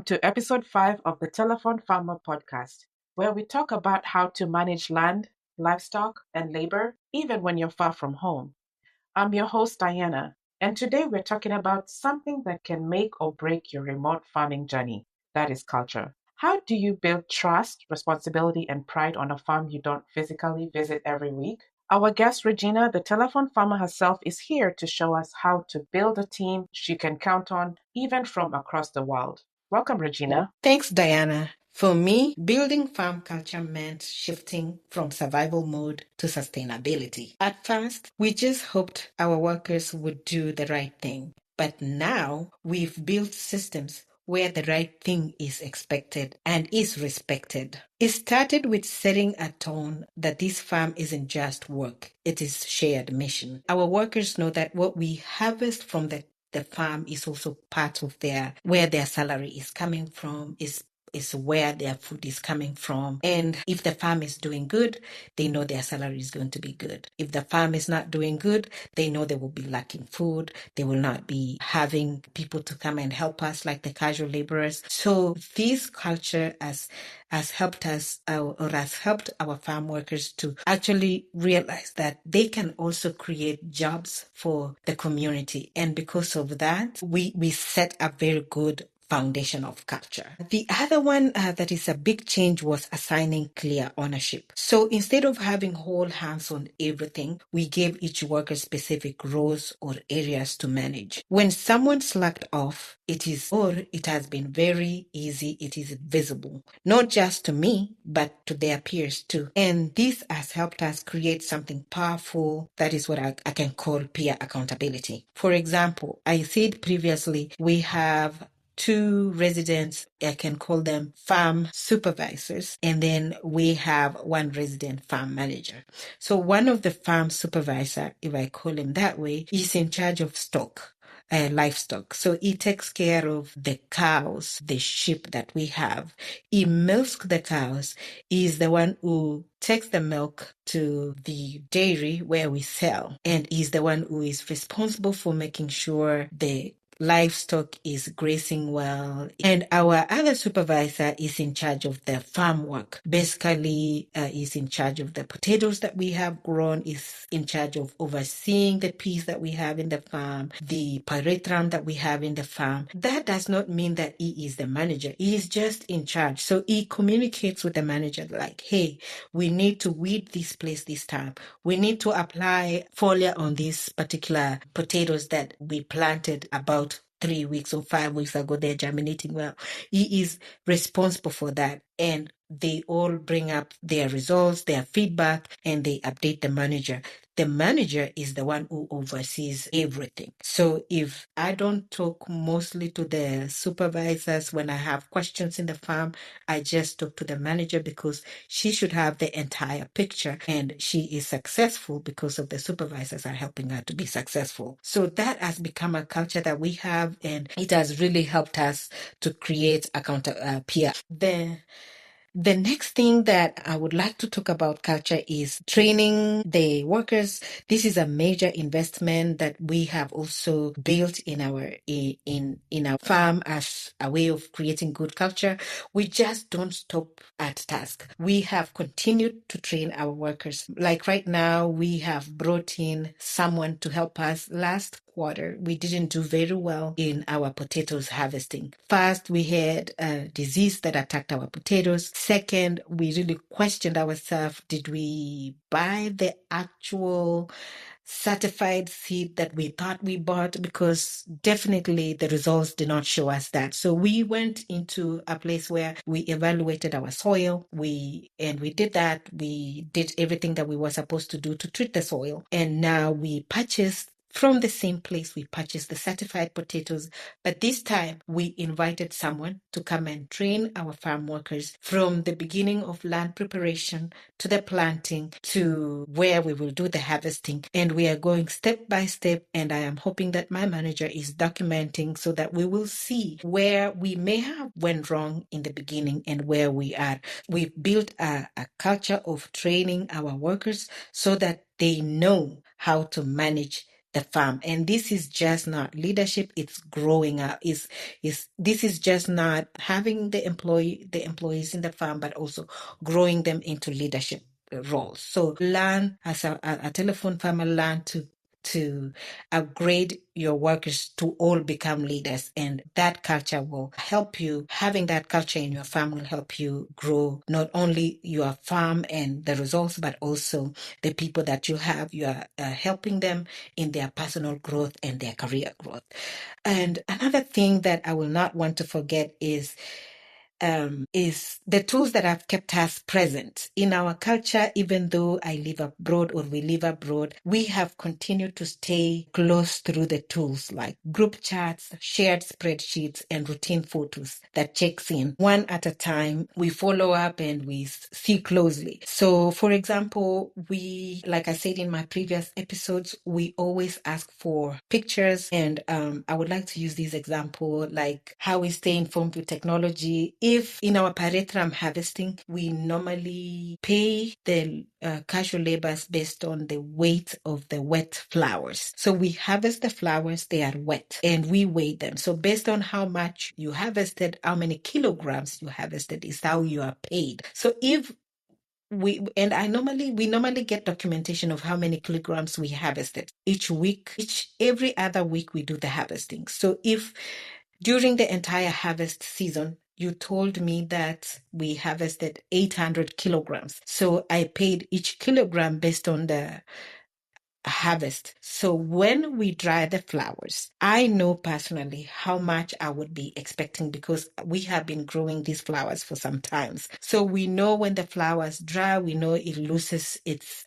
to episode 5 of the Telephone Farmer podcast, where we talk about how to manage land, livestock, and labor, even when you're far from home. I'm your host, Diana, and today we're talking about something that can make or break your remote farming journey, that is culture. How do you build trust, responsibility, and pride on a farm you don't physically visit every week? Our guest, Regina, the telephone farmer herself, is here to show us how to build a team she can count on, even from across the world. Welcome, Regina. Thanks, Diana. For me, building farm culture meant shifting from survival mode to sustainability. At first, we just hoped our workers would do the right thing. But now we've built systems where the right thing is expected and is respected. It started with setting a tone that this farm isn't just work, it is shared mission. Our workers know that what we harvest from the farm is also part of where their salary is coming from, is where their food is coming from. And if the farm is doing good, they know their salary is going to be good. If the farm is not doing good, they know they will be lacking food. They will not be having people to come and help us like the casual laborers. So this culture has helped us or has helped our farm workers to actually realize that they can also create jobs for the community. And because of that, we set a very good foundation of culture. The other one that is a big change was assigning clear ownership. So instead of having whole hands on everything, we gave each worker specific roles or areas to manage. When someone slacked off, it has been very easy, it is visible, not just to me, but to their peers too. And this has helped us create something powerful. That is what I can call peer accountability. For example, I said previously, we have two residents, I can call them farm supervisors, and then we have one resident farm manager. So one of the farm supervisor, if I call him that way, is in charge of livestock. So he takes care of the cows, the sheep that we have. He milks the cows. He's the one who takes the milk to the dairy where we sell. And he's the one who is responsible for making sure the livestock is grazing well. And our other supervisor is in charge of the farm work. Basically, is in charge of the potatoes that we have grown, is in charge of overseeing the peas that we have in the farm, the pyrethrum that we have in the farm. That does not mean that he is the manager. He is just in charge. So he communicates with the manager like, hey, we need to weed this place this time. We need to apply foliar on these particular potatoes that we planted about 3 weeks or 5 weeks ago. They're germinating well. He is responsible for that. And they all bring up their results, their feedback, and they update the manager. The manager is the one who oversees everything. So if I don't talk mostly to the supervisors when I have questions in the farm, I just talk to the manager because she should have the entire picture, and she is successful because of the supervisors are helping her to be successful. So that has become a culture that we have, and it has really helped us to create a peer. The next thing that I would like to talk about culture is training the workers. This is a major investment that we have also built in our farm as a way of creating good culture. We just don't stop at task. We have continued to train our workers. Like right now, we have brought in someone to help us. Last quarter, we didn't do very well in our potatoes harvesting. First, we had a disease that attacked our potatoes. Second, we really questioned ourselves. Did we buy the actual certified seed that we thought we bought? Because definitely the results did not show us that. So we went into a place where we evaluated our soil. We did that. We did everything that we were supposed to do to treat the soil. And now we purchased from the same place we purchased the certified potatoes, but this time we invited someone to come and train our farm workers from the beginning of land preparation to the planting to where we will do the harvesting. And we are going step by step, and I am hoping that my manager is documenting so that we will see where we may have went wrong in the beginning and where we are. We've built a culture of training our workers so that they know how to manage the farm. And this is just not leadership, it's growing up. Is this is just not having the employees in the farm, but also growing them into leadership roles. So learn as a telephone farmer, learn to upgrade your workers to all become leaders, and that culture will help you. Having that culture in your farm will help you grow not only your farm and the results, but also the people that you are helping them in their personal growth and their career growth. And another thing that I will not want to forget is the tools that have kept us present in our culture. Even though I live abroad or we live abroad, we have continued to stay close through the tools like group chats, shared spreadsheets, and routine photos that checks in one at a time. We follow up and we see closely. So, for example, like I said in my previous episodes, we always ask for pictures, and I would like to use this example, like how we stay informed with technology. If in our pyrethrum harvesting, we normally pay the casual laborers based on the weight of the wet flowers. So we harvest the flowers, they are wet, and we weigh them. So based on how much you harvested, how many kilograms you harvested is how you are paid. So if we normally get documentation of how many kilograms we harvested each week. Every other week we do the harvesting. So if during the entire harvest season you told me that we harvested 800 kilograms, so I paid each kilogram based on the harvest. So when we dry the flowers, I know personally how much I would be expecting because we have been growing these flowers for some times. So we know when the flowers dry, we know it loses its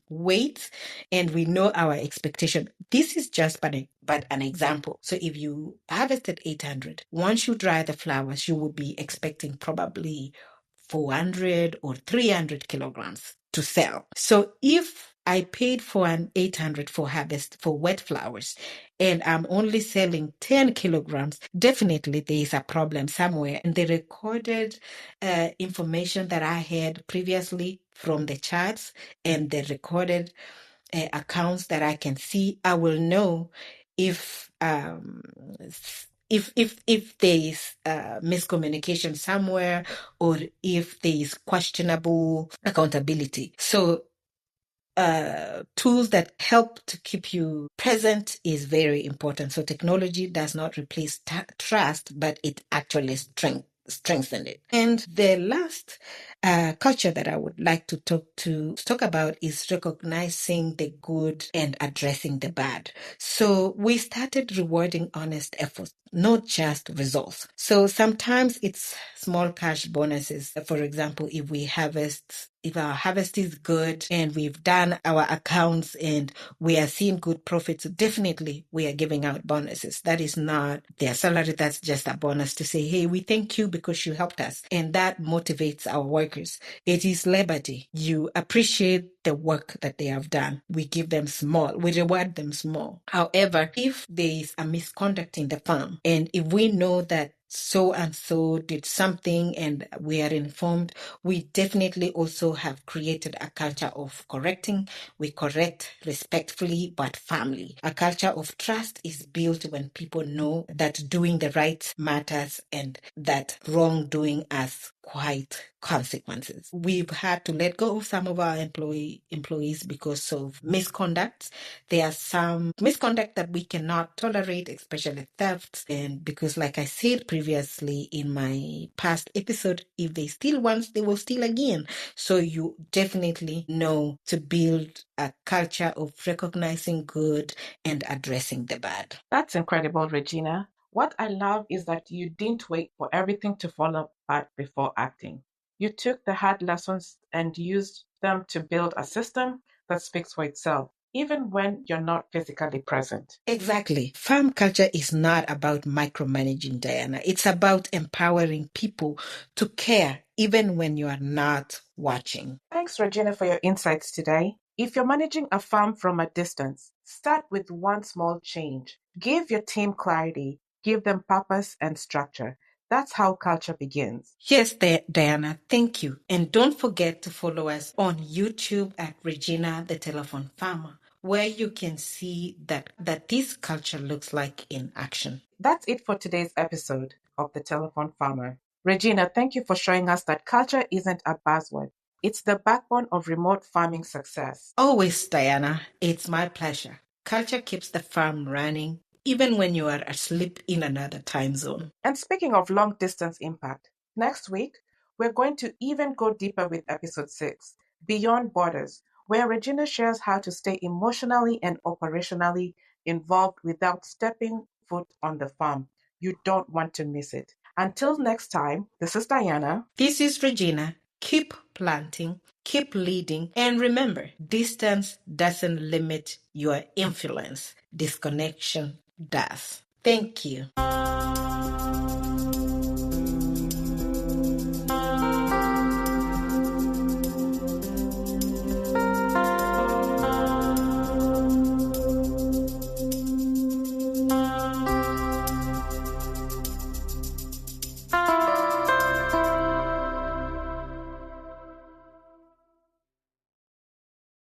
weight, and we know our expectation. This is just but an example. So if you harvested 800, once you dry the flowers, you will be expecting probably 400 or 300 kilograms to sell. So if I paid for an 800 for harvest for wet flowers and I'm only selling 10 kilograms, definitely there is a problem somewhere. And the recorded information that I had previously from the charts and the recorded accounts that I can see, I will know if if there is miscommunication somewhere, or if there is questionable accountability. So tools that help to keep you present is very important. So technology does not replace trust, but it actually strengthen it. And the last culture that I would like to talk about is recognizing the good and addressing the bad. So we started rewarding honest efforts, not just results. So sometimes it's small cash bonuses. For example, if our harvest is good and we've done our accounts and we are seeing good profits, definitely we are giving out bonuses. That is not their salary. That's just a bonus to say, hey, we thank you because you helped us. And that motivates our workers. It is liberty. You appreciate the work that they have done. We give them small. We reward them small. However, if there is a misconduct in the farm, and if we know that so and so did something and we are informed, we definitely also have created a culture of correcting. We correct respectfully but firmly. A culture of trust is built when people know that doing the right matters and that wrongdoing has quite consequences. We've had to let go of some of our employees because of misconduct. There are some misconduct that we cannot tolerate, especially thefts. And because, like I said previously in my past episode, if they steal once, they will steal again. So you definitely know to build a culture of recognizing good and addressing the bad. That's incredible, Regina. What I love is that you didn't wait for everything to fall apart before acting. You took the hard lessons and used them to build a system that speaks for itself, even when you're not physically present. Exactly. Farm culture is not about micromanaging, Diana. It's about empowering people to care even when you are not watching. Thanks, Regina, for your insights today. If you're managing a farm from a distance, start with one small change. Give your team clarity, give them purpose and structure. That's how culture begins. Yes, Diana, thank you. And don't forget to follow us on YouTube at Regina the Telephone Farmer. where you can see that this culture looks like in action. That's it for today's episode of The Telephone Farmer. Regina, thank you for showing us that culture isn't a buzzword. It's the backbone of remote farming success. Always, Diana, it's my pleasure. Culture keeps the farm running, even when you are asleep in another time zone. And speaking of long distance impact, next week we're going to even go deeper with episode 6, Beyond Borders, where Regina shares how to stay emotionally and operationally involved without stepping foot on the farm. You don't want to miss it. Until next time, this is Diana. This is Regina. Keep planting, keep leading, and remember, distance doesn't limit your influence. Disconnection does. Thank you.